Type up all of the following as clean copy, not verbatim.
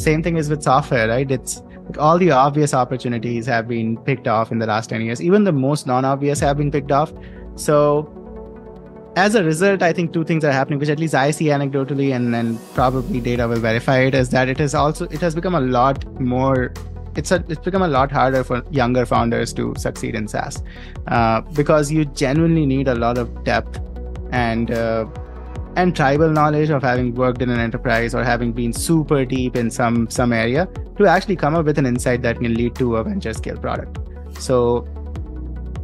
Same thing is with software, right? It's like all the obvious opportunities have been picked off in the last 10 years. Even the most non-obvious have been picked off. So as a result, I think two things are happening, which at least I see anecdotally, and then probably data will verify it, is that it has become a lot more, it's become a lot harder for younger founders to succeed in SaaS, because you genuinely need a lot of depth and tribal knowledge of having worked in an enterprise or having been super deep in some area to actually come up with an insight that can lead to a venture scale product. So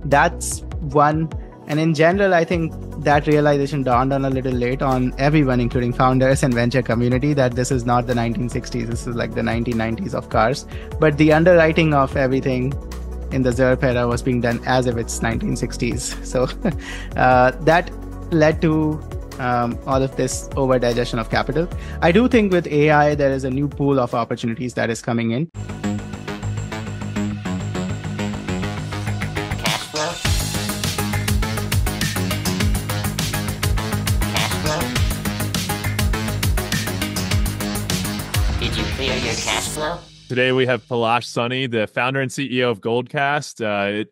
that's one. And in general, I think that realization dawned on a little late on everyone, including founders and venture community, that this is not the 1960s. This is like the 1990s of cars. But the underwriting of everything in the Zera era was being done as if it's 1960s. So that led to all of this over-digestion of capital. I do think with AI, there is a new pool of opportunities that is coming in. Today we have Palash Soni, the founder and CEO of Goldcast,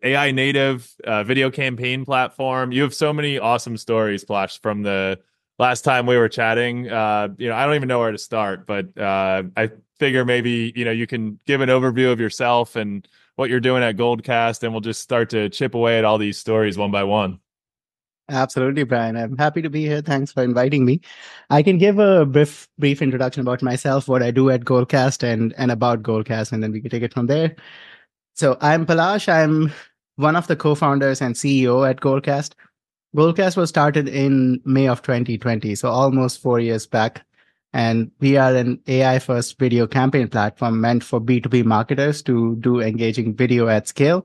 AI native video campaign platform. You have so many awesome stories, Palash, from the last time we were chatting. I don't even know where to start, but I figure maybe you can give an overview of yourself and what you're doing at Goldcast, and we'll just start to chip away at all these stories one by one. Absolutely, Brian. I'm happy to be here. Thanks for inviting me. I can give a brief introduction about myself, what I do at Goldcast and about Goldcast, and then we can take it from there. So I'm Palash. I'm one of the co-founders and CEO at Goldcast. Goldcast was started in May of 2020, so almost 4 years back. And we are an AI-first video campaign platform meant for B2B marketers to do engaging video at scale,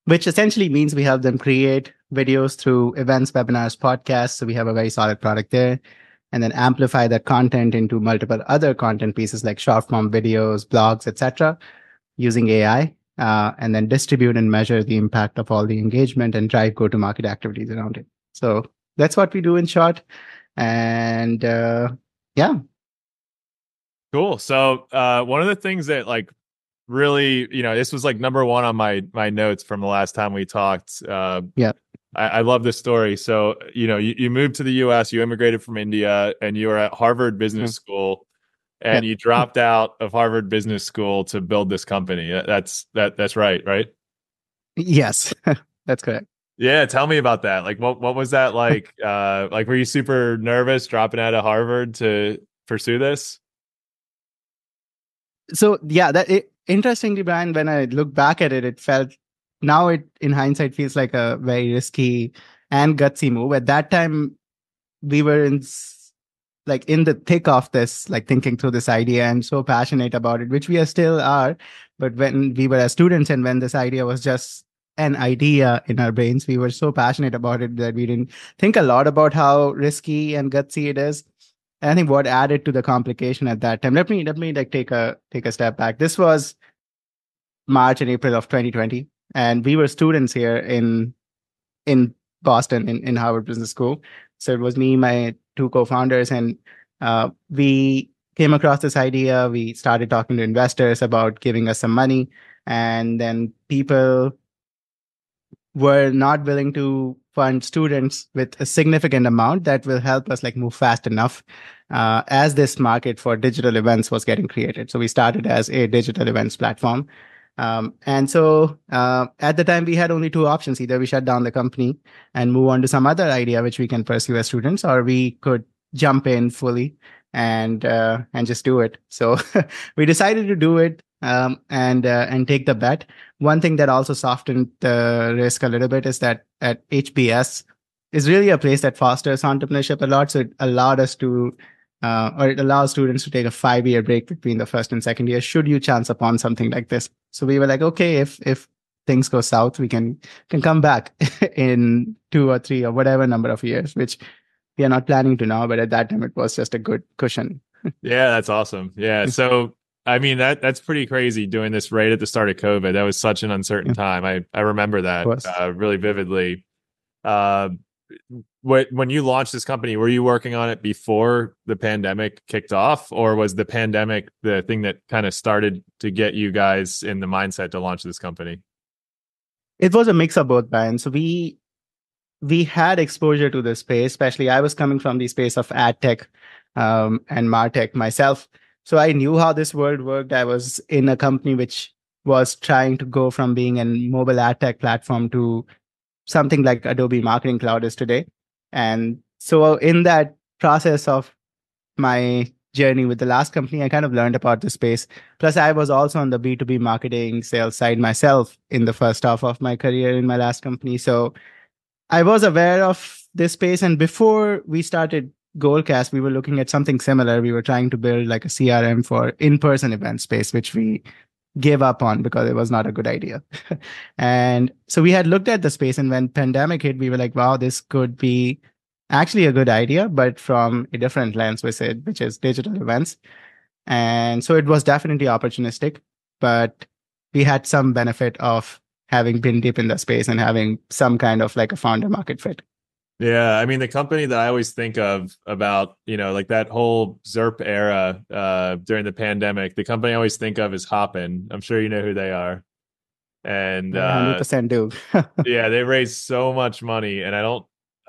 which essentially means we help them create videos through events, webinars, podcasts. So we have a very solid product there, and then amplify that content into multiple other content pieces like short form videos, blogs, etc., using AI, and then distribute and measure the impact of all the engagement and drive go-to-market activities around it. So that's what we do in short. And yeah. Cool. So one of the things that really, this was like number one on my notes from the last time we talked. Yeah. I love this story. So, you moved to the US, you immigrated from India, and you were at Harvard Business School, and you dropped out of Harvard Business School to build this company. That's right? Yes, that's correct. Yeah. Tell me about that. Like, what was that like? Were you super nervous dropping out of Harvard to pursue this? So yeah, interestingly, Brian, when I look back at it, now in hindsight feels like a very risky and gutsy move. At that time, we were in the thick of this, thinking through this idea and so passionate about it, which we still are. But when we were as students and when this idea was just an idea in our brains, we were so passionate about it that we didn't think a lot about how risky and gutsy it is. And I think what added to the complication at that time, let me take a step back. This was March and April of 2020. And we were students here in Boston, in Harvard Business School. So it was me, my two co-founders, and we came across this idea. We started talking to investors about giving us some money. And then people were not willing to fund students with a significant amount that will help us move fast enough as this market for digital events was getting created. So we started as a digital events platform. And so at the time, we had only two options. Either we shut down the company and move on to some other idea which we can pursue as students, or we could jump in fully and just do it. So we decided to do it and take the bet. One thing that also softened the risk a little bit is that at HBS is really a place that fosters entrepreneurship a lot. So it allowed us to it allows students to take a 5-year break between the first and second year, should you chance upon something like this. So we were like, okay, if things go south, we can come back in 2 or 3 or whatever number of years, which we are not planning to now. But at that time, it was just a good cushion. Yeah, that's awesome. Yeah. So, I mean, that's pretty crazy doing this right at the start of COVID. That was such an uncertain time. I remember that really vividly. when you launched this company, were you working on it before the pandemic kicked off, or was the pandemic the thing that kind of started to get you guys in the mindset to launch this company? It was a mix of both, Brian. So we had exposure to the space, especially I was coming from the space of ad tech and martech myself. So I knew how this world worked. I was in a company which was trying to go from being a mobile ad tech platform to something like Adobe Marketing Cloud is today. And so in that process of my journey with the last company, I kind of learned about the space. Plus, I was also on the B2B marketing sales side myself in the first half of my career in my last company. So I was aware of this space. And before we started Goldcast, we were looking at something similar. We were trying to build like a CRM for in-person event space, which we gave up on because it was not a good idea. And so we had looked at the space, and when pandemic hit, we were like, wow, this could be actually a good idea, but from a different lens, which is digital events. And so it was definitely opportunistic, but we had some benefit of having been deep in the space and having some kind of like a founder market fit. Yeah, I mean, the company that I always think of about, like that whole ZERP era during the pandemic, the company I always think of is Hopin. I'm sure you know who they are. And I 100% do. yeah, they raised so much money, and I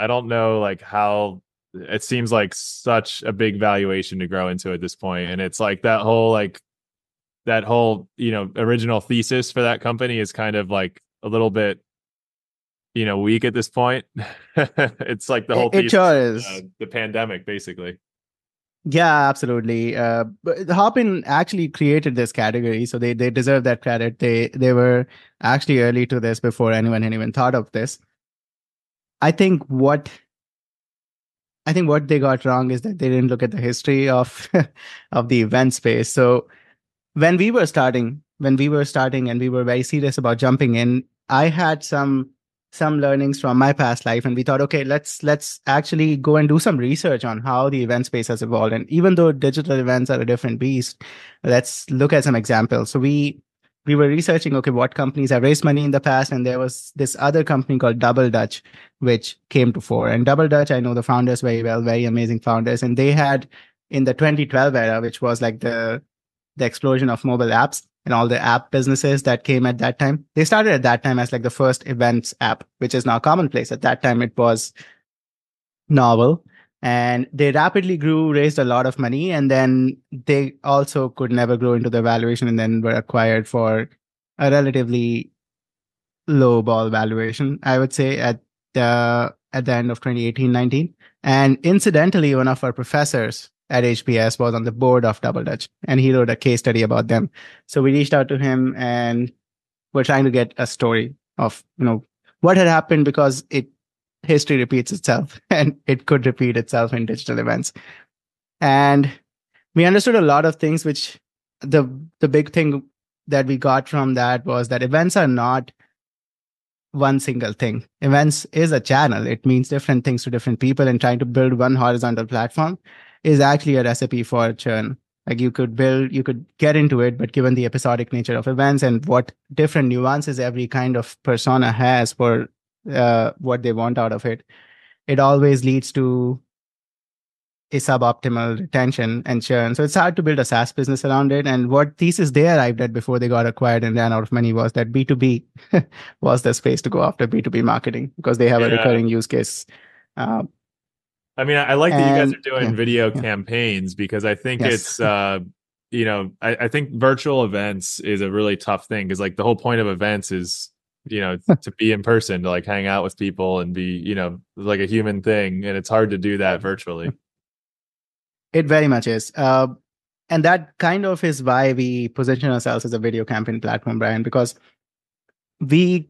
don't know like how it seems like such a big valuation to grow into at this point. And it's like that whole original thesis for that company is kind of like a little bit weak at this point. It's like the whole It thesis sure of is. the pandemic, basically. Yeah, absolutely. But Hopin actually created this category, so they deserve that credit. They were actually early to this before anyone had even thought of this. I think what they got wrong is that they didn't look at the history of of the event space. So when we were starting and we were very serious about jumping in, I had some learnings from my past life, and we thought, okay, let's actually go and do some research on how the event space has evolved. And even though digital events are a different beast, let's look at some examples. So we were researching, okay, what companies have raised money in the past, and there was this other company called Double Dutch, which came to fore. And Double Dutch, I know the founders very well, very amazing founders, and they had in the 2012 era, which was like the explosion of mobile apps and all the app businesses that came at that time. They started at that time as like the first events app, which is now commonplace. At that time, it was novel. And they rapidly grew, raised a lot of money, and then they also could never grow into the valuation and then were acquired for a relatively low ball valuation, I would say, at the end of 2018-19. And incidentally, one of our professors at HBS was on the board of Double Dutch, and he wrote a case study about them. So we reached out to him and we're trying to get a story of what had happened, because history repeats itself and it could repeat itself in digital events. And we understood a lot of things, which the big thing that we got from that was that events are not one single thing. Events is a channel. It means different things to different people, and trying to build one horizontal platform is actually a recipe for churn. Like you could get into it, but given the episodic nature of events and what different nuances every kind of persona has for what they want out of it, it always leads to a suboptimal retention and churn. So it's hard to build a SaaS business around it. And what thesis they arrived at before they got acquired and ran out of money was that B2B was the space to go after, B2B marketing, because they have a Yeah. recurring use case. I mean, I like that you guys And are doing yeah, video yeah, campaigns, because I think yes. it's I think virtual events is a really tough thing, because like the whole point of events is to be in person, to like hang out with people and be like a human thing, and it's hard to do that virtually. It very much is. And that kind of is why we position ourselves as a video campaign platform, Brian, because we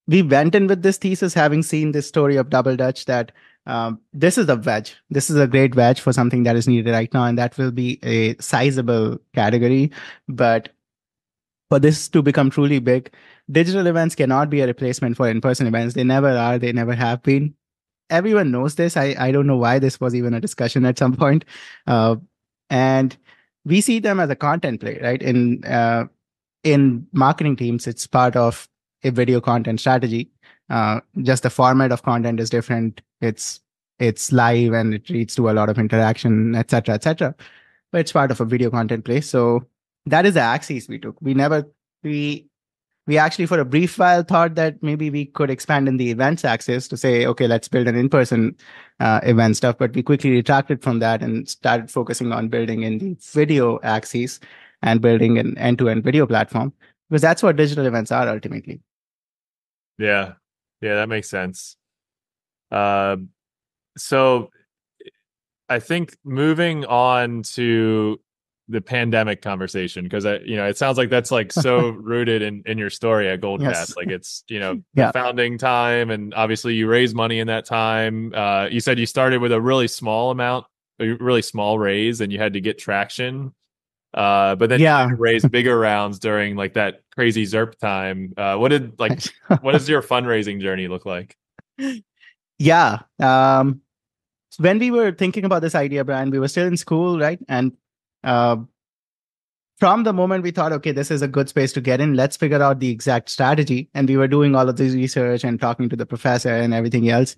we went in with this thesis, having seen this story of Double Dutch, that this is a wedge. This is a great wedge for something that is needed right now, and that will be a sizable category. But for this to become truly big, digital events cannot be a replacement for in-person events. They never are. They never have been. Everyone knows this. I don't know why this was even a discussion at some point. And we see them as a content play, right? In marketing teams, it's part of a video content strategy. Just the format of content is different. It's live and it leads to a lot of interaction, etc., etc. But it's part of a video content play. So that is the axis we took. We actually, for a brief while, thought that maybe we could expand in the events axis to say, okay, let's build an in-person event stuff. But we quickly retracted from that and started focusing on building in the video axis and building an end-to-end video platform, because that's what digital events are ultimately. Yeah, that makes sense. So I think moving on to the pandemic conversation, because it sounds like that's like so rooted in your story at Goldcast. Yes. Like it's the founding time, and obviously you raised money in that time. You said you started with a really small amount, a really small raise, and you had to get traction. But then you raised bigger rounds during like that crazy ZERP time. What does your fundraising journey look like? Yeah. When we were thinking about this idea, Brian, we were still in school, right? And from the moment we thought, okay, this is a good space to get in, let's figure out the exact strategy. And we were doing all of this research and talking to the professor and everything else.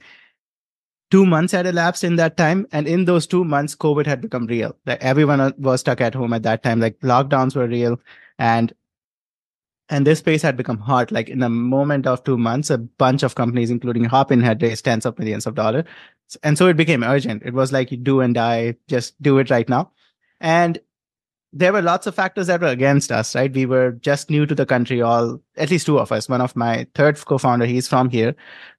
2 months had elapsed in that time. And in those 2 months, COVID had become real. Like everyone was stuck at home at that time. Like lockdowns were real. And this space had become hot. Like in a moment of 2 months, a bunch of companies, including Hopin, had raised tens of millions of dollars. And so it became urgent. It was like, you do and die, just do it right now. And there were lots of factors that were against us, right? We were just new to the country, at least two of us. One of my third co-founder, he's from here,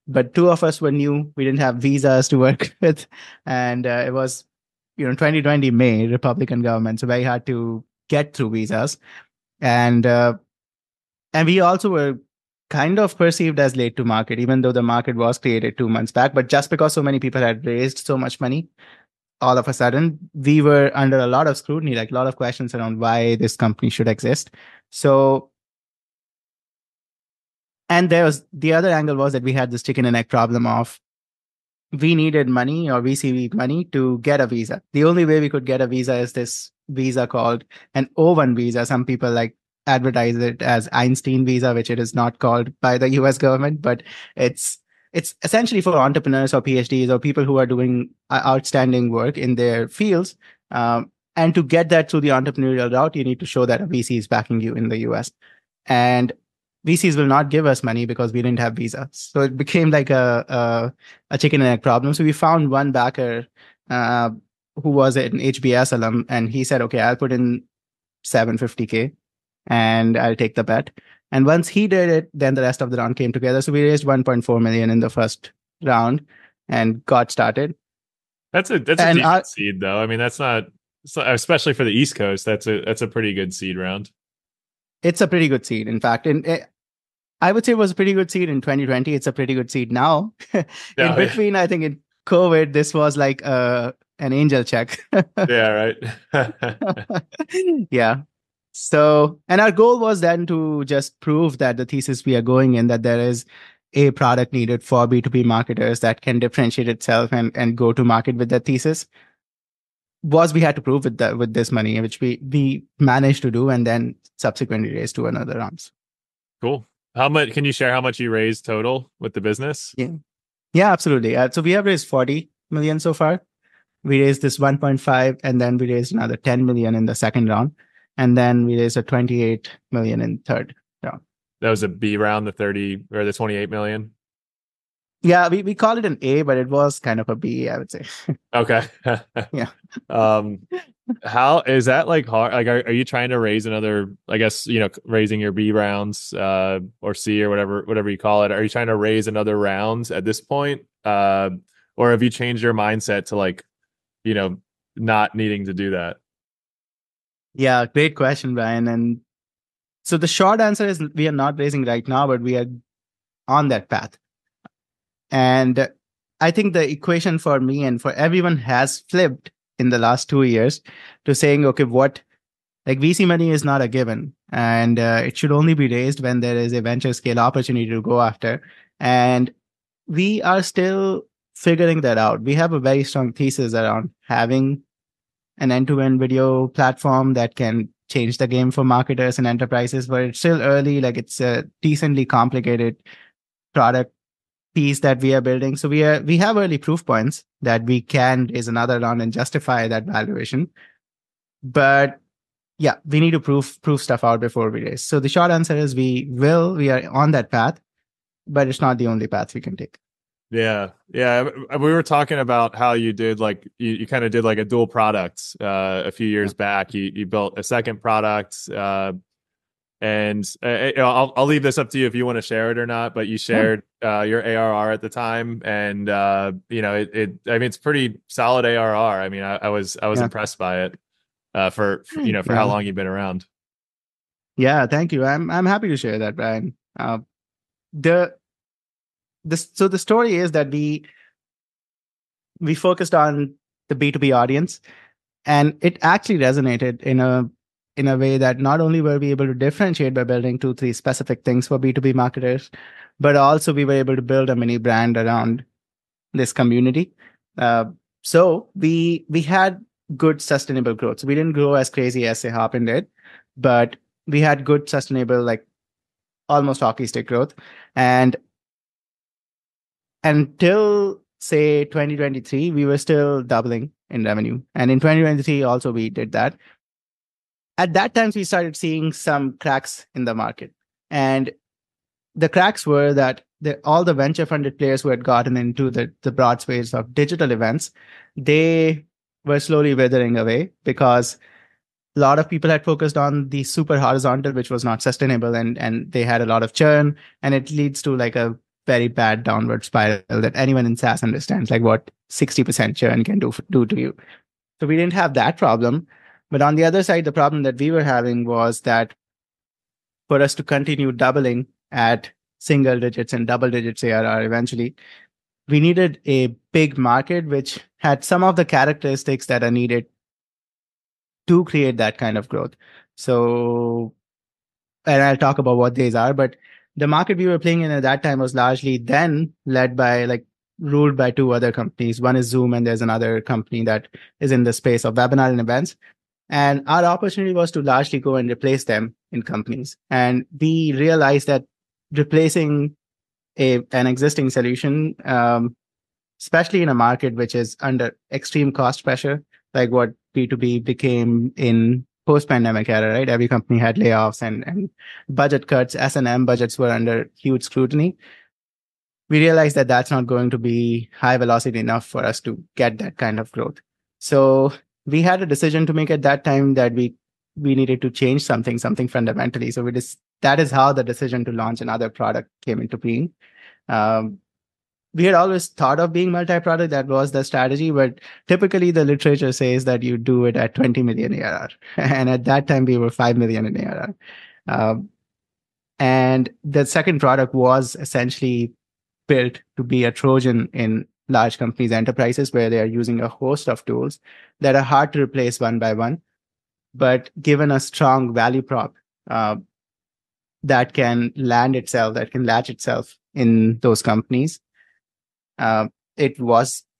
but two of us were new. We didn't have visas to work with. And it was, 2020 May, Republican government. So very hard to get through visas. And we also were kind of perceived as late to market, even though the market was created 2 months back. But just because so many people had raised so much money, all of a sudden, we were under a lot of scrutiny, like a lot of questions around why this company should exist. So, and the other angle was that we had this chicken and egg problem of we needed money, or VC money, to get a visa. The only way we could get a visa is this visa called an O1 visa. Some people like advertise it as Einstein Visa, which it is not called by the US government, but it's essentially for entrepreneurs or PhDs or people who are doing outstanding work in their fields. And to get that through the entrepreneurial route, you need to show that a VC is backing you in the US. And VCs will not give us money because we didn't have visas. So it became like a chicken and egg problem. So we found one backer who was an HBS alum, and he said, okay, I'll put in $750K and I'll take the bet. And once he did it, then the rest of the round came together. So we raised 1.4 million in the first round and got started. That's a decent seed, though. I mean, that's not, especially for the East Coast. That's a pretty good seed round. It's a pretty good seed, in fact. And I would say it was a pretty good seed in 2020. It's a pretty good seed now. In between, I think in COVID, this was like an angel check. Yeah, right. Yeah. So, and our goal was then to just prove that the thesis we are going in, that there is a product needed for B2B marketers that can differentiate itself and go to market with that thesis, was we had to prove with this money, which we managed to do, and then subsequently raised to another rounds. Cool. How much can you share how much you raised total with the business? Yeah, absolutely. So we have raised 40 million so far. We raised this 1.5, and then we raised another 10 million in the second round. And then we raised a 28 million in third round. That was a B round, the 30 or the 28 million. Yeah, we call it an A, but it was kind of a B, I would say. Okay. Yeah. How is that like hard? Like, are you trying to raise another, I guess, raising your B rounds, or C or whatever you call it? Are you trying to raise another rounds at this point? Or have you changed your mindset to like, not needing to do that? Yeah, great question, Brian. And so the short answer is we are not raising right now, but we are on that path. And I think the equation for me and for everyone has flipped in the last 2 years to saying, okay, VC money is not a given, and it should only be raised when there is a venture scale opportunity to go after. And we are still figuring that out. We have a very strong thesis around having an end-to-end video platform that can change the game for marketers and enterprises, but it's still early. Like, it's a decently complicated product piece that we are building. So we have early proof points that we can raise another round and justify that valuation. But yeah, we need to prove stuff out before we raise. So the short answer is we are on that path, but it's not the only path we can take. Yeah. Yeah. We were talking about how you did like, you kind of did like a dual product a few years back. You built a second product. And I'll leave this up to you if you want to share it or not, but you shared your ARR at the time. And, I mean, it's pretty solid ARR. I mean, I was impressed by it for how long you've been around. Yeah. Thank you. I'm happy to share that, Brian. So the story is that we focused on the B2B audience, and it actually resonated in a way that not only were we able to differentiate by building 2-3 specific things for B2B marketers, but also we were able to build a mini brand around this community. So we had good sustainable growth. So we didn't grow as crazy as say Hopin did, but we had good sustainable, like almost hockey stick growth. And until say 2023, we were still doubling in revenue. And in 2023 also we did that. At that time, we started seeing some cracks in the market. And the cracks were that all the venture funded players who had gotten into the broad space of digital events, they were slowly withering away because a lot of people had focused on the super horizontal, which was not sustainable, and they had a lot of churn, and it leads to like a very bad downward spiral that anyone in SaaS understands, like what 60% churn can do to you. So we didn't have that problem. But on the other side, the problem that we were having was that for us to continue doubling at single digits and double digits ARR eventually, we needed a big market which had some of the characteristics that are needed to create that kind of growth. So, and I'll talk about what these are, but the market we were playing in at that time was largely then led by ruled by 2 other companies. One is Zoom, and there's another company that is in the space of webinar and events. And our opportunity was to largely go and replace them in companies. And we realized that replacing an existing solution, especially in a market which is under extreme cost pressure, like what B2B became in post-pandemic era, right? Every company had layoffs and budget cuts. S&M budgets were under huge scrutiny. We realized that that's not going to be high velocity enough for us to get that kind of growth. So we had a decision to make at that time that we needed to change something fundamentally. So that is how the decision to launch another product came into being. We had always thought of being multi-product. That was the strategy, but typically the literature says that you do it at 20 million ARR. And at that time we were 5 million in ARR. And the second product was essentially built to be a Trojan in large companies, enterprises, where they are using a host of tools that are hard to replace one by one, but given a strong value prop that can latch itself in those companies, it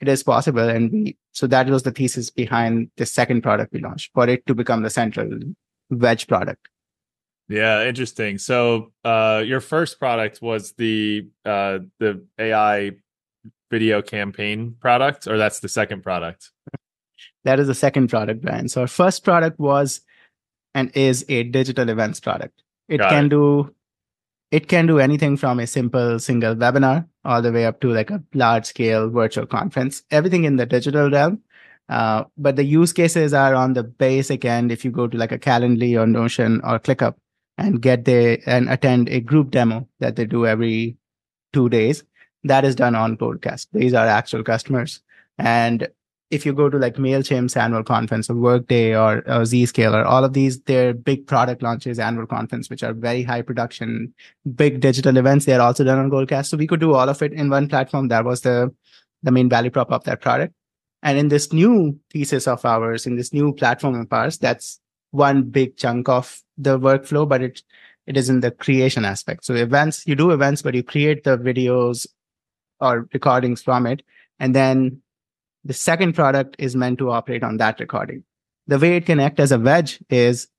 is possible. And so that was the thesis behind the second product we launched, for it to become the central wedge product. Yeah, interesting. So your first product was the AI video campaign product, or that's the second product? That is the second product, Brian. So our first product was and is a digital events product. It can do anything from a simple single webinar all the way up to like a large scale virtual conference, everything in the digital realm. But the use cases are on the basic end. If you go to like a Calendly or Notion or ClickUp and get there and attend a group demo that they do every 2 days, that is done on Goldcast. These are actual customers. And if you go to like MailChimp's annual conference or Workday or Zscaler, all of these, they're big product launches, annual conference, which are very high production, big digital events. They're also done on Goldcast. So we could do all of it in one platform. That was the main value prop of that product. And in this new thesis of ours, in this new platform of ours, that's one big chunk of the workflow, but it is in the creation aspect. So you do events, but you create the videos or recordings from it. And then the second product is meant to operate on that recording. The way it can act as a wedge is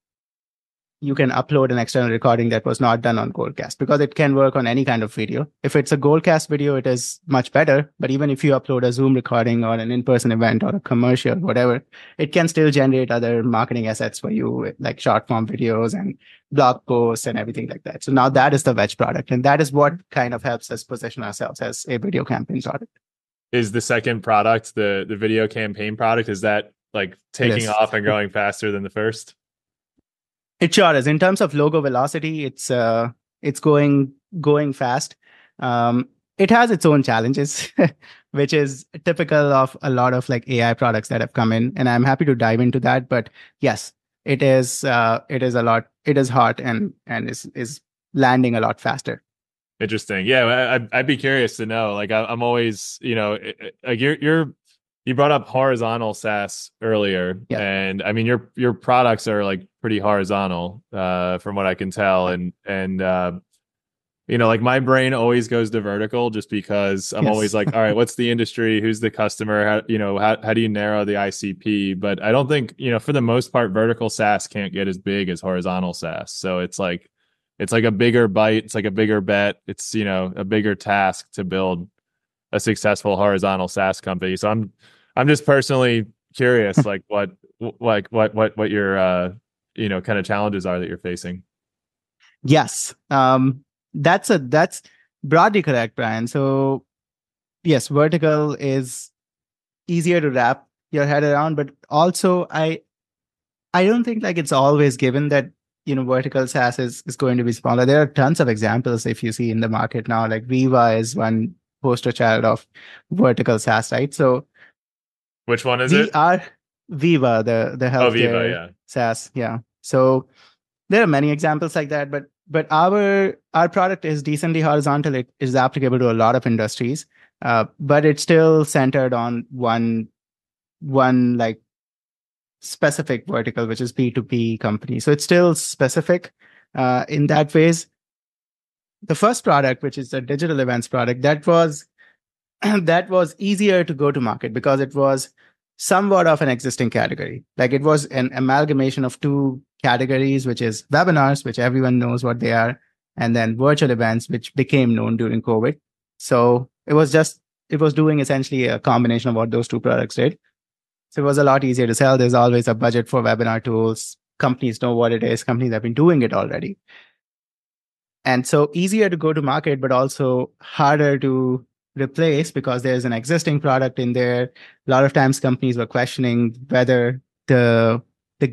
you can upload an external recording that was not done on Goldcast, because it can work on any kind of video. If it's a Goldcast video, it is much better. But even if you upload a Zoom recording or an in-person event or a commercial, whatever, it can still generate other marketing assets for you, like short form videos and blog posts and everything like that. So now that is the wedge product. And that is what kind of helps us position ourselves as a video campaign product. Is the second product, the video campaign product, is that like taking off and going faster than the first? It sure is. In terms of logo velocity, it's going fast. It has its own challenges, which is typical of a lot of like AI products that have come in, and I'm happy to dive into that. But yes, it is a lot. It is hot and is landing a lot faster. Interesting. Yeah, I'd be curious to know. Like I'm always, like you brought up horizontal SaaS earlier, yeah. And I mean your products are like pretty horizontal, from what I can tell, and like my brain always goes to vertical just because I'm always like, all right, what's the industry? Who's the customer? How do you narrow the ICP? But I don't think, for the most part, vertical SaaS can't get as big as horizontal SaaS. So it's like a bigger bite. It's like a bigger bet. It's, a bigger task to build a successful horizontal SaaS company. So I'm just personally curious, like what your, kind of challenges are that you're facing. Yes. That's broadly correct, Brian. So yes, vertical is easier to wrap your head around, but also I don't think like it's always given that, vertical SaaS is going to be smaller. There are tons of examples if you see in the market now, like Viva is one poster child of vertical SaaS, right? So which one is it? Are Viva, the healthcare Viva, yeah. SaaS. Yeah. So there are many examples like that, but our product is decently horizontal. It is applicable to a lot of industries, but it's still centered on one like specific vertical, which is B2B company. So it's still specific in that ways. The first product, which is the digital events product, that was easier to go to market because it was somewhat of an existing category. Like it was an amalgamation of two categories, which is webinars, which everyone knows what they are, and then virtual events, which became known during COVID. So it was doing essentially a combination of what those two products did. So it was a lot easier to sell. There's always a budget for webinar tools. Companies know what it is. Companies have been doing it already. And so easier to go to market, but also harder to replace because there's an existing product in there. A lot of times companies were questioning whether the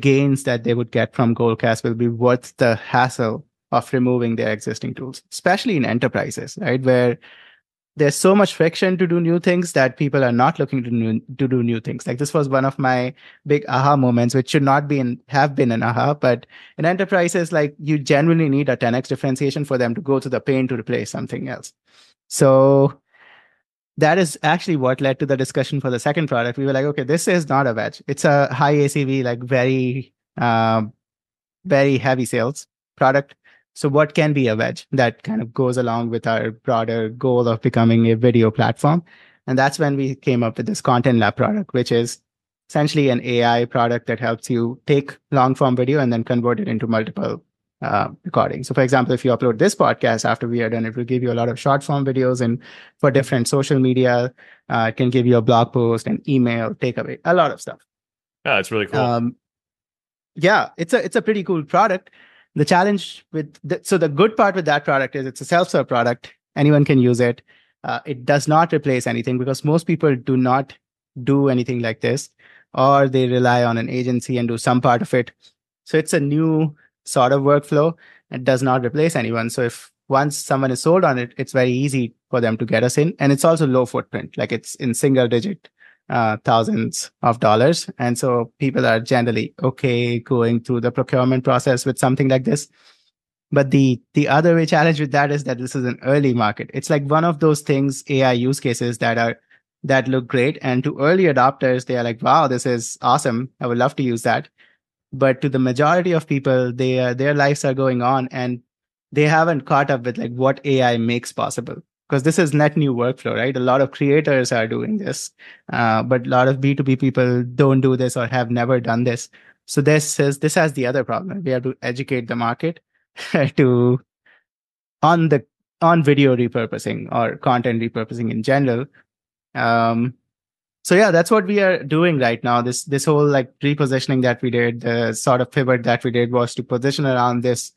gains that they would get from Goldcast will be worth the hassle of removing their existing tools, especially in enterprises, right? Where there's so much friction to do new things that people are not looking to do new things. Like this was one of my big aha moments, which should not have been an aha, but in enterprises, like you genuinely need a 10x differentiation for them to go to the pain to replace something else. So that is actually what led to the discussion for the second product. We were like, okay, this is not a wedge. It's a high ACV, like very, very heavy sales product. So what can be a wedge that kind of goes along with our broader goal of becoming a video platform? And that's when we came up with this Content Lab product, which is essentially an AI product that helps you take long form video and then convert it into multiple recordings. So for example, if you upload this podcast after we are done, it will give you a lot of short form videos and for different social media. It can give you a blog post, an email, takeaway, a lot of stuff. Yeah, it's really cool. Yeah, it's a pretty cool product. The challenge so the good part with that product is it's a self-serve product. Anyone can use it. It does not replace anything because most people do not do anything like this, or they rely on an agency and do some part of it. So it's a new sort of workflow. It does not replace anyone. So if once someone is sold on it, it's very easy for them to get us in. And it's also low footprint, like it's in single digit thousands of dollars. And so people are generally okay going through the procurement process with something like this. But the other way challenge with that is that this is an early market. It's like one of those things, AI use cases that look great. And to early adopters, they are like, wow, this is awesome. I would love to use that. But to the majority of people, their lives are going on and they haven't caught up with like what AI makes possible. Because this is net new workflow, right? A lot of creators are doing this, but a lot of B2B people don't do this or have never done this. So this has the other problem. We have to educate the market to on the on video repurposing or content repurposing in general. Um, so yeah, that's what we are doing right now. This whole like repositioning that we did, the sort of pivot that we did was to position around this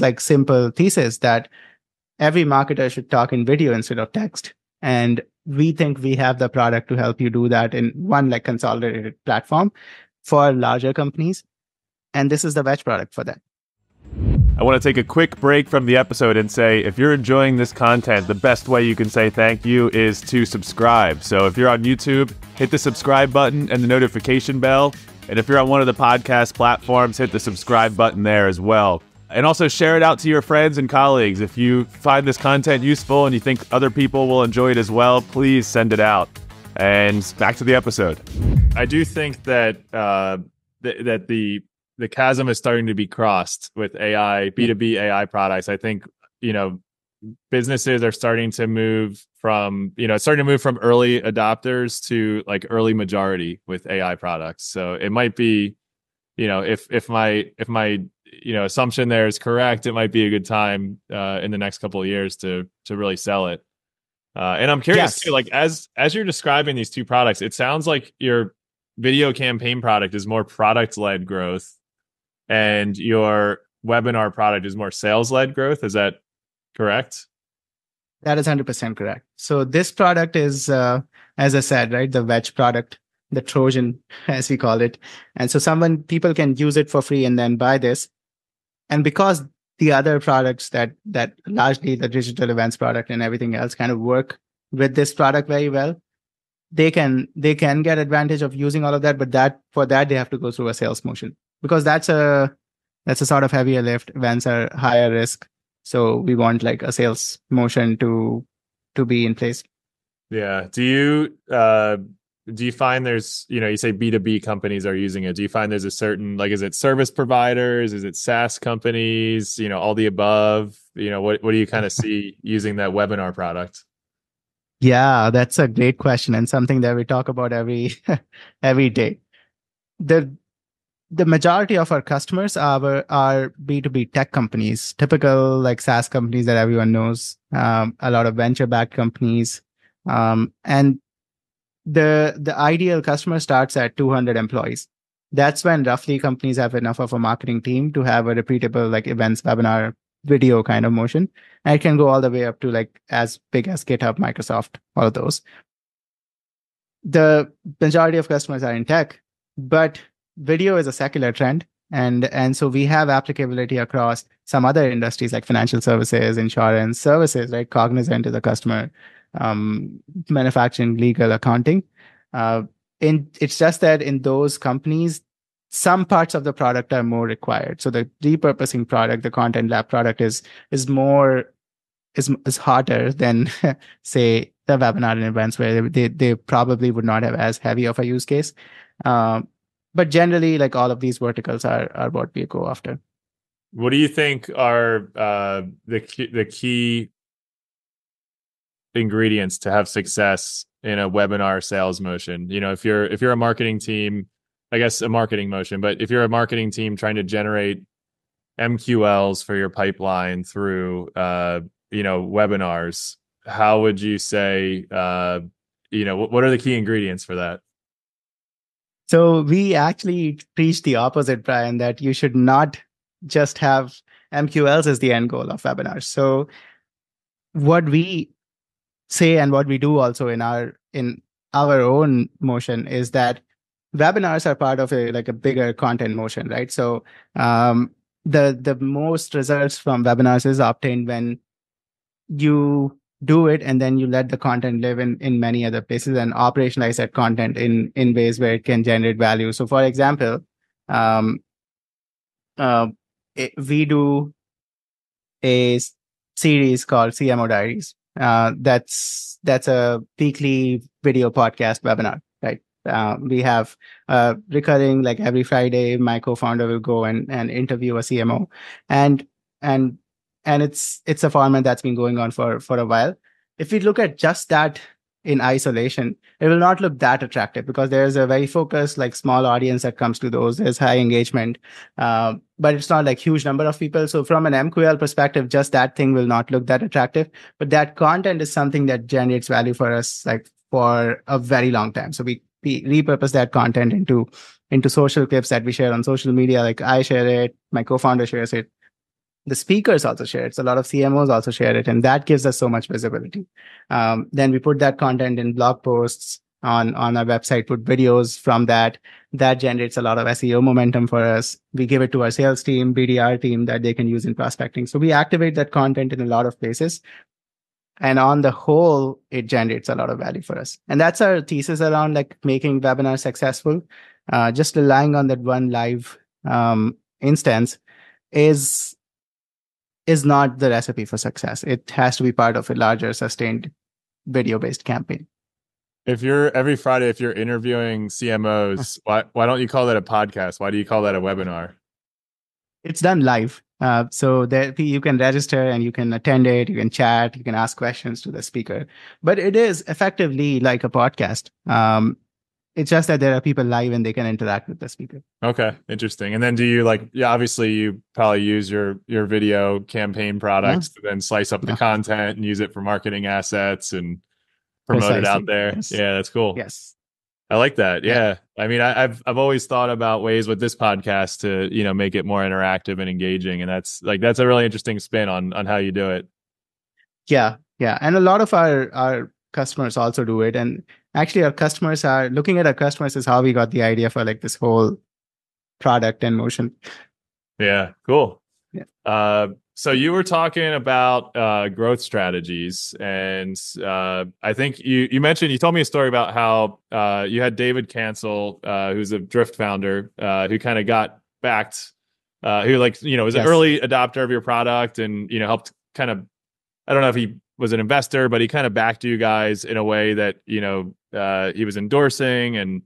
like simple thesis that every marketer should talk in video instead of text. And we think we have the product to help you do that in one like consolidated platform for larger companies. And this is the Wedge product for that. I want to take a quick break from the episode and say, if you're enjoying this content, the best way you can say thank you is to subscribe. So if you're on YouTube, hit the subscribe button and the notification bell. And if you're on one of the podcast platforms, hit the subscribe button there as well. And also share it out to your friends and colleagues. If you find this content useful and you think other people will enjoy it as well, please send it out. And back to the episode. I do think that that the chasm is starting to be crossed with AI, B2B AI products. I think, businesses are starting to move from early adopters to like early majority with AI products. So it might be, if my assumption there is correct, it might be a good time in the next couple of years to really sell it. And I'm curious too, like as you're describing these two products, it sounds like your video campaign product is more product-led growth and your webinar product is more sales-led growth. Is that correct? That is 100% correct. So this product is, as I said, right, the Wedge product, the Trojan, as we call it. And so people can use it for free and then buy this. And because the other products that largely the digital events product and everything else kind of work with this product very well, they can get advantage of using all of that. But for that they have to go through a sales motion, because that's a sort of heavier lift. Events are higher risk. So we want like a sales motion to be in place. Yeah. Do you find there's, you say B2B companies are using it. Do you find there's a certain, like, is it service providers? Is it SaaS companies? All the above? What do you kind of see using that webinar product? Yeah, that's a great question and something that we talk about every day. The majority of our customers are B2B tech companies, typical like SaaS companies that everyone knows, a lot of venture-backed companies. And the ideal customer starts at 200 employees. That's when roughly companies have enough of a marketing team to have a repeatable like events, webinar, video kind of motion. And it can go all the way up to like as big as GitHub, Microsoft, all of those. The majority of customers are in tech, but video is a secular trend. And so we have applicability across some other industries like financial services, insurance services, right? Cognizant is a customer, manufacturing, legal, accounting. It's just that in those companies, some parts of the product are more required. So the repurposing product, the content lab product is harder than say the webinar and events, where they probably would not have as heavy of a use case. But generally, like all of these verticals are what we go after. What do you think are the key ingredients to have success in a webinar sales motion? If you're a marketing team, I guess a marketing motion, but if you're a marketing team trying to generate MQLs for your pipeline through webinars, how would you say what are the key ingredients for that? So we actually preach the opposite, Brian, that you should not just have MQLs as the end goal of webinars. So what we say and what we do also in our own motion is that webinars are part of a bigger content motion, right? So the most results from webinars is obtained when you do it and then you let the content live in many other places and operationalize that content in ways where it can generate value. So for example, we do a series called CMO Diaries. That's a weekly video podcast webinar, right? We have recurring, like every Friday, my co-founder will go and interview a CMO, and it's a format that's been going on for a while. If we look at just that in isolation, it will not look that attractive because there's a very focused, like small audience that comes to those. There's high engagement, but it's not like huge number of people. So from an MQL perspective, just that thing will not look that attractive. But that content is something that generates value for us, like for a very long time. So we repurpose that content into social clips that we share on social media. Like I share it, my co-founder shares it, the speakers also share it. So a lot of CMOs also share it, and that gives us so much visibility. Then we put that content in blog posts on our website, put videos from that. That generates a lot of SEO momentum for us. We give it to our sales team, BDR team, that they can use in prospecting. So we activate that content in a lot of places. And on the whole, it generates a lot of value for us. And that's our thesis around like making webinars successful. Just relying on that one live instance is not the recipe for success. It has to be part of a larger, sustained video-based campaign. If you're every Friday, if you're interviewing CMOs, why don't you call that a podcast? Why do you call that a webinar? It's done live. So there you can register and you can attend it, you can chat, you can ask questions to the speaker. But it is effectively like a podcast. It's just that there are people live and they can interact with the speaker. Okay, interesting. And then do you obviously you probably use your video campaign products to then slice up the content and use it for marketing assets and promote it out there. Yes. Yeah, that's cool. Yes. I like that. Yeah. I mean, I've always thought about ways with this podcast to, make it more interactive and engaging. And that's a really interesting spin on how you do it. Yeah. Yeah. And a lot of our customers also do it. And actually our customers are looking at our customers is how we got the idea for like this whole product in motion. Yeah. Cool. Yeah. So you were talking about growth strategies, and I think you mentioned, you told me a story about how you had David Cancel, who's a Drift founder, who kind of got backed, who was an early adopter of your product and helped kind of, I don't know if he was an investor, but he kind of backed you guys in a way that he was endorsing and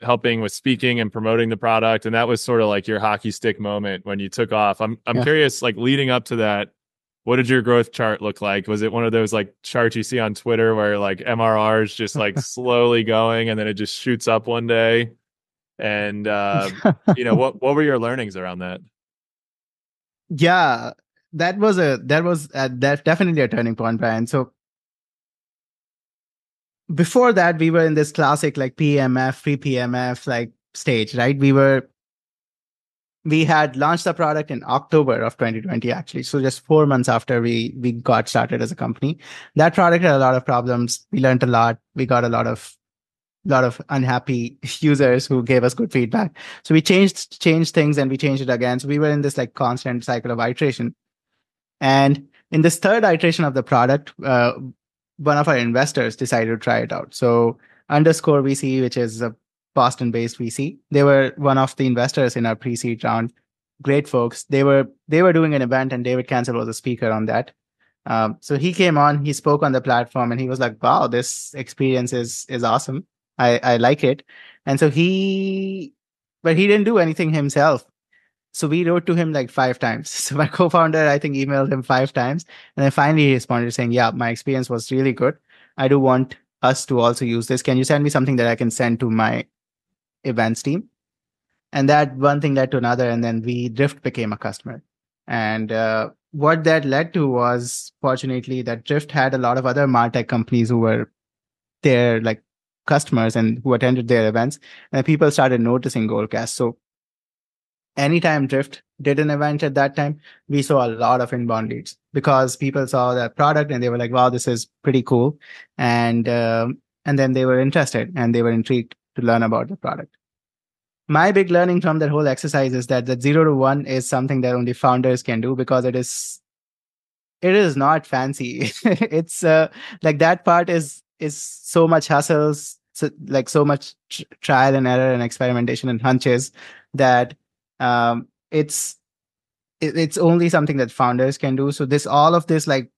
helping with speaking and promoting the product. And that was sort of like your hockey stick moment when you took off. I'm curious, like leading up to that, what did your growth chart look like? Was it one of those like charts you see on Twitter where like MRR is just like slowly going and then it just shoots up one day? And, what were your learnings around that? Yeah, that was definitely a turning point, Brian. So before that, we were in this classic like PMF, pre-PMF like stage, right? We had launched the product in October of 2020, actually. So just 4 months after we got started as a company. That product had a lot of problems. We learned a lot. We got a lot of unhappy users who gave us good feedback. So we changed things and we changed it again. So we were in this like constant cycle of iteration. And in this third iteration of the product, one of our investors decided to try it out. So Underscore VC, which is a Boston-based VC, they were one of the investors in our pre-seed round. Great folks. They were doing an event, and David Cancel was a speaker on that. So he came on, he spoke on the platform, and he was like, "Wow, this experience is awesome. I like it." And so but he didn't do anything himself. So we wrote to him like 5 times. So my co-founder, I think, emailed him 5 times. And then finally he responded saying, "Yeah, my experience was really good. I do want us to also use this. Can you send me something that I can send to my events team?" And that one thing led to another. And then Drift became a customer. And what that led to was, fortunately, that Drift had a lot of other MarTech companies who were their like customers and who attended their events. And people started noticing Goldcast. So anytime Drift did an event at that time, we saw a lot of inbound leads because people saw that product and they were like, "Wow, this is pretty cool." And then they were interested and they were intrigued to learn about the product. My big learning from that whole exercise is that 0 to 1 is something that only founders can do because it is not fancy. It's like that part is so much hassles, so much trial and error and experimentation and hunches that it's only something that founders can do. So all of this like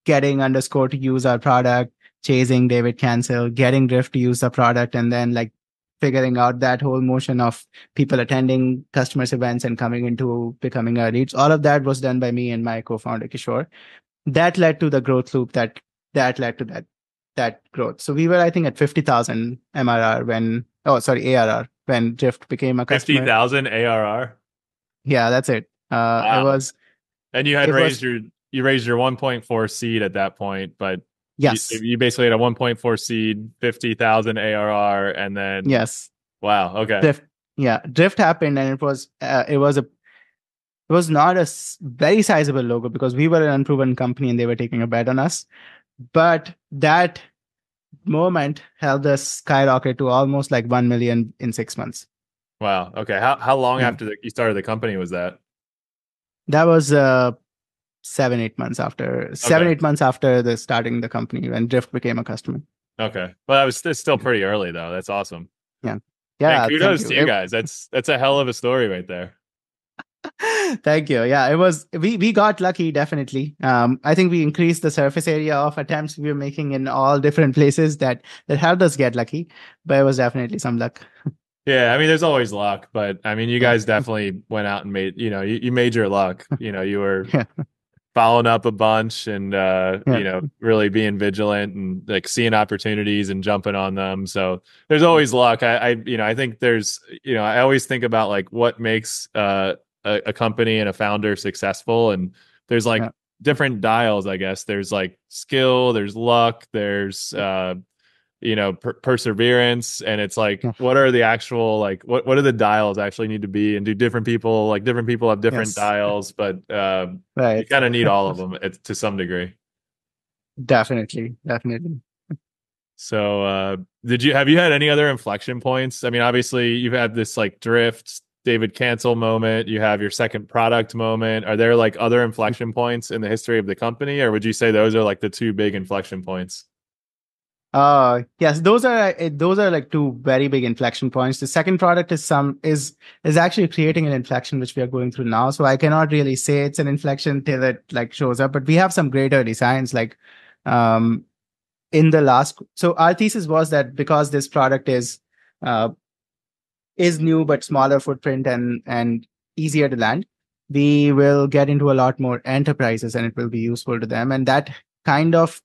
getting Underscore to use our product, chasing David Cancel, getting Drift to use the product, and then like figuring out that whole motion of people attending customers events and coming into becoming our leads. All of that was done by me and my co-founder Kishore. That led to the growth loop that led to that that growth. So we were, I think, at 50,000 MRR ARR when Drift became a customer. 50,000 ARR. Yeah, that's it. Wow. And you had It was, you raised your 1.4 seed at that point, but yes, you basically had a 1.4 seed, 50,000 ARR, and then yes. wow, okay. Drift happened, and it was not a very sizable logo because we were an unproven company and they were taking a bet on us. But that moment helped us skyrocket to almost like 1 million in 6 months. Wow. Okay. How long Yeah. after you started the company was that? That was 7, 8 months after Okay. 7, 8 months after the starting the company when Drift became a customer. Okay. Well, it's still pretty early though. That's awesome. Yeah. Man, Yeah. Thank kudos you. to you guys. That's a hell of a story right there. Thank you. Yeah, it was. We got lucky, definitely. I think we increased the surface area of attempts we were making in all different places that helped us get lucky. But it was definitely some luck. Yeah, I mean, there's always luck, but I mean, you Yeah. guys definitely went out and made, you made your luck. You were Yeah. following up a bunch and Yeah. really being vigilant and like seeing opportunities and jumping on them. So there's always luck. I think there's, I always think about like what makes a company and a founder successful, and there's like Yeah. different dials, I guess. There's like skill, there's luck, there's perseverance, and it's like Yeah. what are the actual like what do the dials actually need to be, and do different people have different Yes. dials, but you Right. kind of need all of them to some degree. Definitely. Definitely. So have you had any other inflection points? I mean, obviously you've had this like drift David cancel moment, you have your second product moment. Are there like other inflection points in the history of the company, or would you say those are like the two big inflection points? Yes, those are like two very big inflection points. The second product is actually creating an inflection which we are going through now. So I cannot really say it's an inflection till it like shows up, but we have some great early signs like um in the last. So our thesis was that because this product uh is new but smaller footprint and easier to land, we will get into a lot more enterprises and it will be useful to them. And that kind of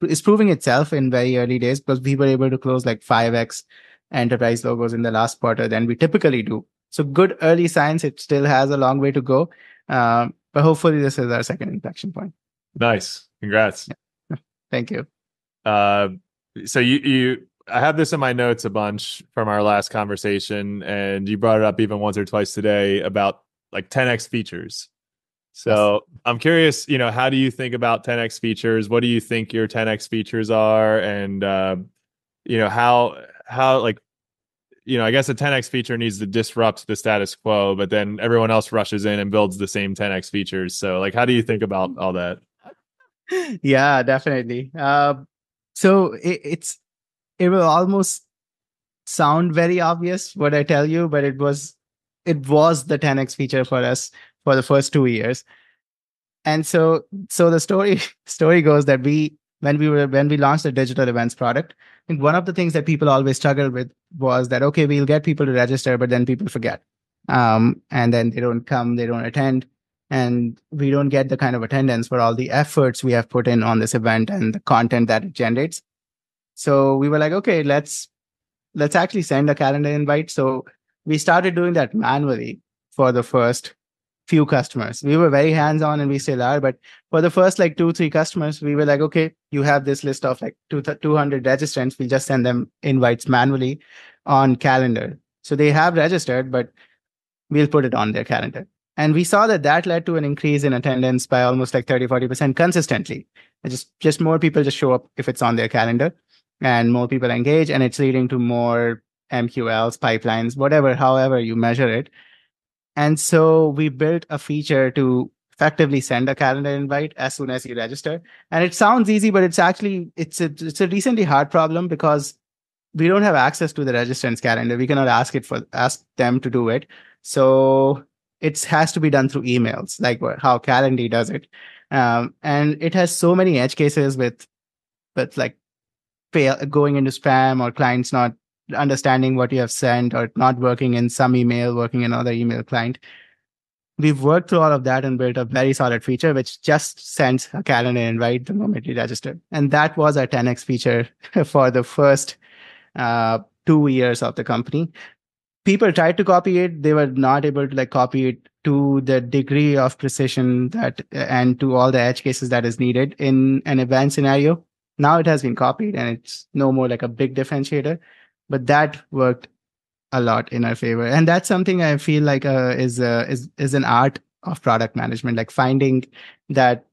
is proving itself in very early days because we were able to close like 5x enterprise logos in the last quarter than we typically do. So good early signs. It still has a long way to go, but hopefully this is our second inflection point. Nice, congrats. Yeah. Thank you. uh so I have this in my notes a bunch from our last conversation, and you brought it up even once or twice today about like 10x features. Yes. So I'm curious, how do you think about 10x features? What do you think your 10x features are? And how like, I guess a 10x feature needs to disrupt the status quo, but then everyone else rushes in and builds the same 10x features. So like, how do you think about all that? Yeah, definitely. So it will almost sound very obvious what I tell you, but it was the 10x feature for us for the first 2 years. And so the story goes that when we launched the digital events product, I think one of the things that people always struggled with was that okay, we'll get people to register, but then people forget. And then they don't come, they don't attend, and we don't get the kind of attendance for all the efforts we have put in on this event and the content that it generates. So we were like, okay, let's actually send a calendar invite. So we started doing that manually for the first few customers. We were very hands-on and we still are, but for the first like 2, 3 customers, we were like, okay, you have this list of like 200 registrants. We'll just send them invites manually on calendar. So they have registered, but we'll put it on their calendar. And we saw that led to an increase in attendance by almost like 30, 40% consistently. Just more people just show up if it's on their calendar and more people engage, and it's leading to more MQLs, pipelines, whatever, however you measure it. And so we built a feature to effectively send a calendar invite as soon as you register. And it sounds easy, but it's a decently hard problem because we don't have access to the registrant's calendar. We cannot ask them to do it. So it has to be done through emails, like how Calendly does it. And it has so many edge cases with like going into spam or clients not understanding what you have sent or not working in some email, working in another email client. we've worked through all of that and built a very solid feature, which just sends a calendar invite the moment you register. And that was our 10x feature for the first 2 years of the company. People tried to copy it. They were not able to like copy it to the degree of precision that and to all the edge cases that is needed in an event scenario. Now it has been copied and it's no more like a big differentiator, but that worked a lot in our favor. And that's something I feel like is an art of product management, like finding that,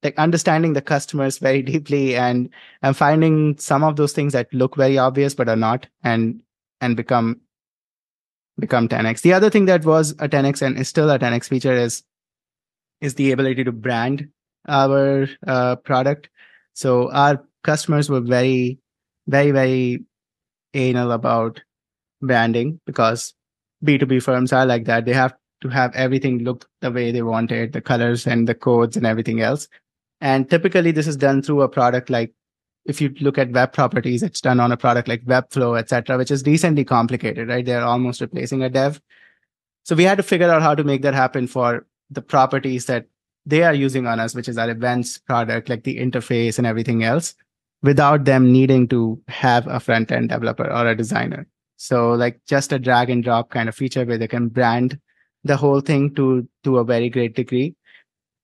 like understanding the customers very deeply and finding some of those things that look very obvious but are not, and become 10x. The other thing that was a 10x and is still a 10x feature is the ability to brand our product. So our customers were very, very, very anal about branding, because B2B firms are like that. They have to have everything look the way they want it, the colors and the codes and everything else. And typically this is done through a product like, if you look at web properties, it's done on a product like Webflow, etc., which is decently complicated, right? They're almost replacing a dev. So we had to figure out how to make that happen for the properties that they are using on us, which is our events product, like the interface and everything else, without them needing to have a front-end developer or a designer. So like just a drag and drop kind of feature where they can brand the whole thing to a very great degree.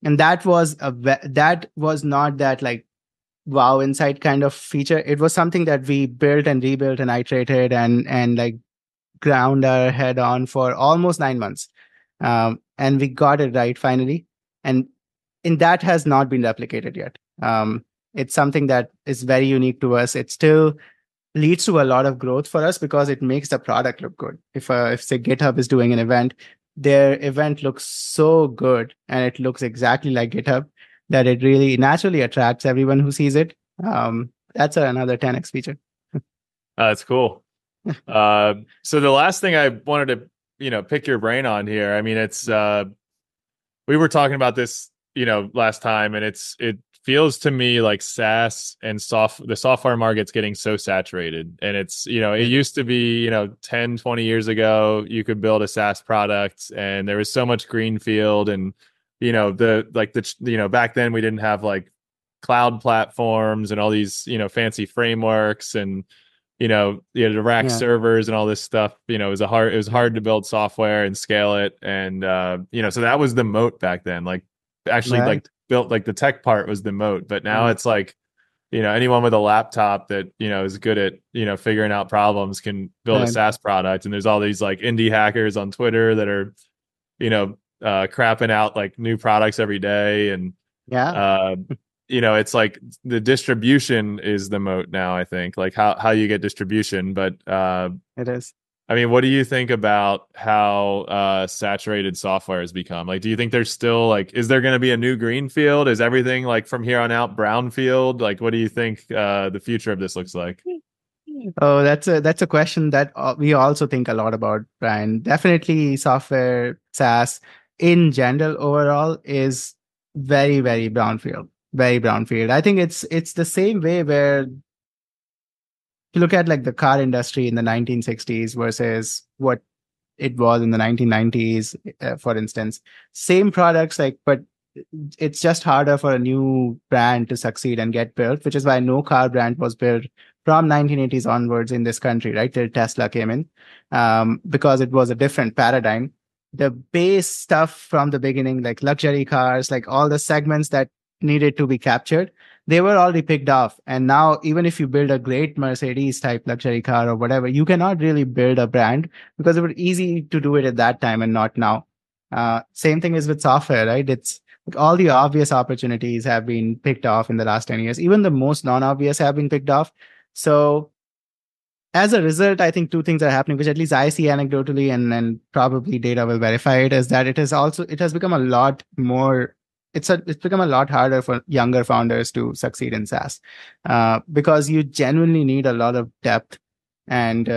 And that was not that like wow insight kind of feature. It was something that we built and rebuilt and iterated and like ground our head on for almost 9 months. And we got it right finally. And that has not been replicated yet. It's something that is very unique to us. It still leads to a lot of growth for us because it makes the product look good. If say GitHub is doing an event, their event looks so good and it looks exactly like GitHub that it really naturally attracts everyone who sees it. That's another 10x feature. That's cool. So the last thing I wanted to, pick your brain on here. I mean, it's we were talking about this, last time, and it feels to me like SaaS and the software market's getting so saturated. And it's, it used to be, 10, 20 years ago, you could build a SaaS product and there was so much greenfield and, back then we didn't have like cloud platforms and all these, fancy frameworks and, you had to rack servers and all this stuff. It was hard to build software and scale it. And, so that was the moat back then. Like actually like built like the tech part was the moat, but now it's like, anyone with a laptop that, is good at, figuring out problems can build a SaaS product. And there's all these like indie hackers on Twitter that are, crapping out like new products every day. And, it's like the distribution is the moat now, I think, like how you get distribution. But it is. I mean, what do you think about how saturated software has become? Like, do you think there's still like, is there going to be a new greenfield? Is everything like from here on out brownfield? Like, what do you think the future of this looks like? Oh, that's a question that we also think a lot about, Brian. Definitely software, SaaS in general overall is very, very brownfield. Very brownfield. I think it's the same way where you look at like the car industry in the 1960s versus what it was in the 1990s, for instance. Same products, like, but it's just harder for a new brand to succeed and get built, which is why no car brand was built from 1980s onwards in this country, right? Till Tesla came in, because it was a different paradigm. The base stuff from the beginning, like luxury cars, like all the segments that needed to be captured, they were already picked off. And now, even if you build a great Mercedes type luxury car or whatever, you cannot really build a brand because it was easy to do it at that time and not now. Same thing is with software, right? It's like all the obvious opportunities have been picked off in the last 10 years. Even the most non-obvious have been picked off. So as a result, I think two things are happening, which at least I see anecdotally, and probably data will verify it, is that it has become a lot more. It's become a lot harder for younger founders to succeed in SaaS, because you genuinely need a lot of depth and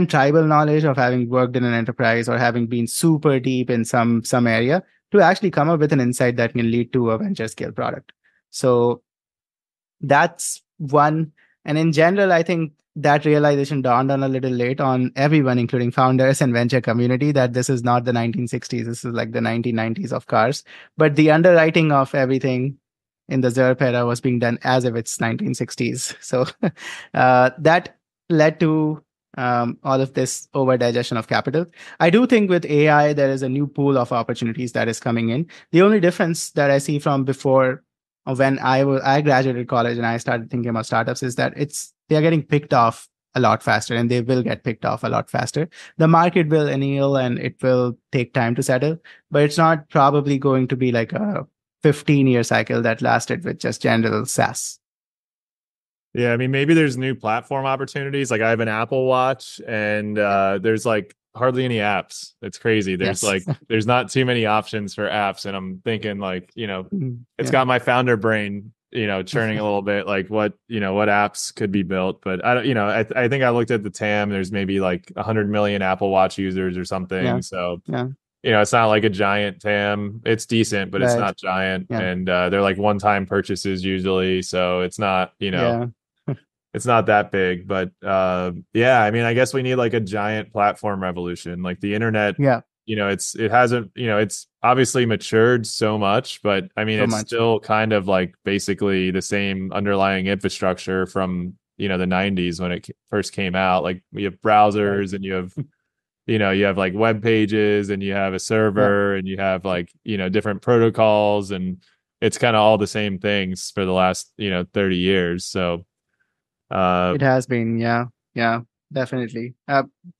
tribal knowledge of having worked in an enterprise or having been super deep in some area to actually come up with an insight that can lead to a venture scale product. So that's one. And in general, I think that realization dawned on a little late on everyone, including founders and venture community, that this is not the 1960s. This is like the 1990s of cars. But the underwriting of everything in the ZERP era was being done as if it's 1960s. So that led to all of this over digestion of capital. I do think with AI, there is a new pool of opportunities that is coming in. The only difference that I see from before, when I graduated college and I started thinking about startups, is that they are getting picked off a lot faster, and they will get picked off a lot faster. The market will anneal and it will take time to settle, but it's not probably going to be like a 15-year cycle that lasted with just general SaaS. Yeah, I mean, maybe there's new platform opportunities. Like I have an Apple Watch, and there's like hardly any apps. It's crazy. There's Yes. there's not too many options for apps, and I'm thinking like, it's Yeah. got my founder brain, churning a little bit, like what apps could be built. But I don't, I think I looked at the TAM. There's maybe like 100 million Apple Watch users or something. Yeah. So Yeah. it's not like a giant TAM. It's decent, but it's Right. not giant. Yeah. And they're like one-time purchases usually, so it's not, Yeah. it's not that big. But yeah, I mean, I guess we need like a giant platform revolution. Like the internet, Yeah. it hasn't, it's obviously matured so much, but I mean, So it's much. still kind of like basically the same underlying infrastructure from, the 90s when it first came out. Like we have Right. browsers, and you have like web pages, and you have a Yeah. server, and you have like, different protocols, and it's kind of all the same things for the last, 30 years. So It has been. Yeah. Yeah. Definitely.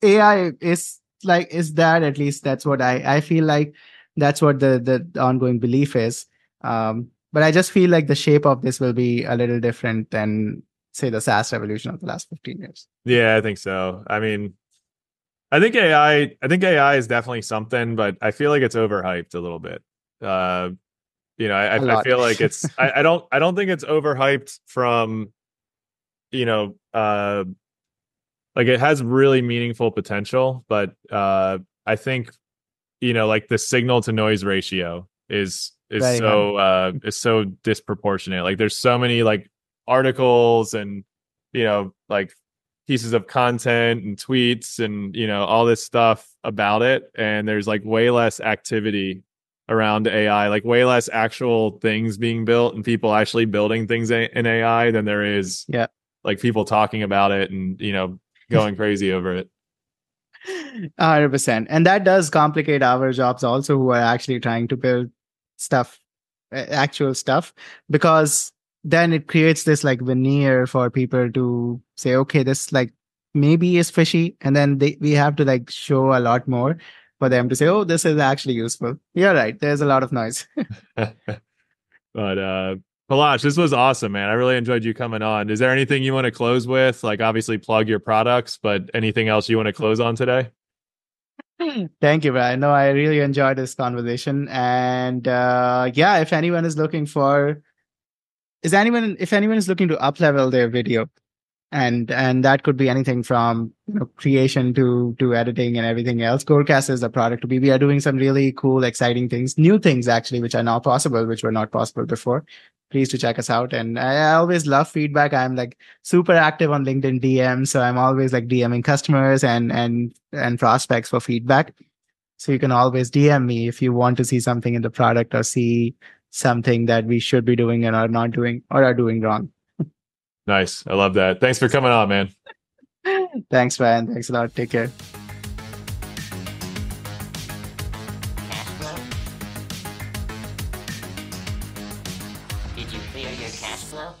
AI is that, at least that's what I feel like. That's what the ongoing belief is. But I just feel like the shape of this will be a little different than, say, the SaaS revolution of the last 15 years. yeah, I think so. I mean, I think AI is definitely something, but I feel like it's overhyped a little bit. Uh, A I lot. feel like it's I don't think it's overhyped from, you know, like it has really meaningful potential, but I think, like the signal to noise ratio Very high. is so disproportionate. Like there's so many like articles and, like pieces of content and tweets and, all this stuff about it, and there's like way less activity around AI, like way less actual things being built and people actually building things in AI than there is Yeah. like people talking about it and, going crazy over it. 100%. And that does complicate our jobs also, who are actually trying to build stuff, actual stuff, because then it creates this like veneer for people to say, okay, this like maybe is fishy. And then we have to like show a lot more for them to say, oh, this is actually useful. You're right. There's a lot of noise. But Palash, this was awesome, man. I really enjoyed you coming on. Is there anything you want to close with? Like obviously plug your products, but anything else you want to close on today? Thank you, Brian. No, I really enjoyed this conversation. And yeah, if anyone is looking for, if anyone is looking to up level their video, and that could be anything from creation to editing and everything else, Goldcast is the product to be. We are doing some really cool, exciting things, new things actually, which are now possible, which were not possible before. Please to check us out. And I always love feedback. I'm like super active on LinkedIn DM, so I'm always like DMing customers and prospects for feedback. So you can always DM me if you want to see something in the product or see something that we should be doing and are not doing or are doing wrong. Nice. I love that. Thanks for coming on, man. Thanks, Ryan. Thanks a lot. Take care. Cash flow? Did you clear your cash flow?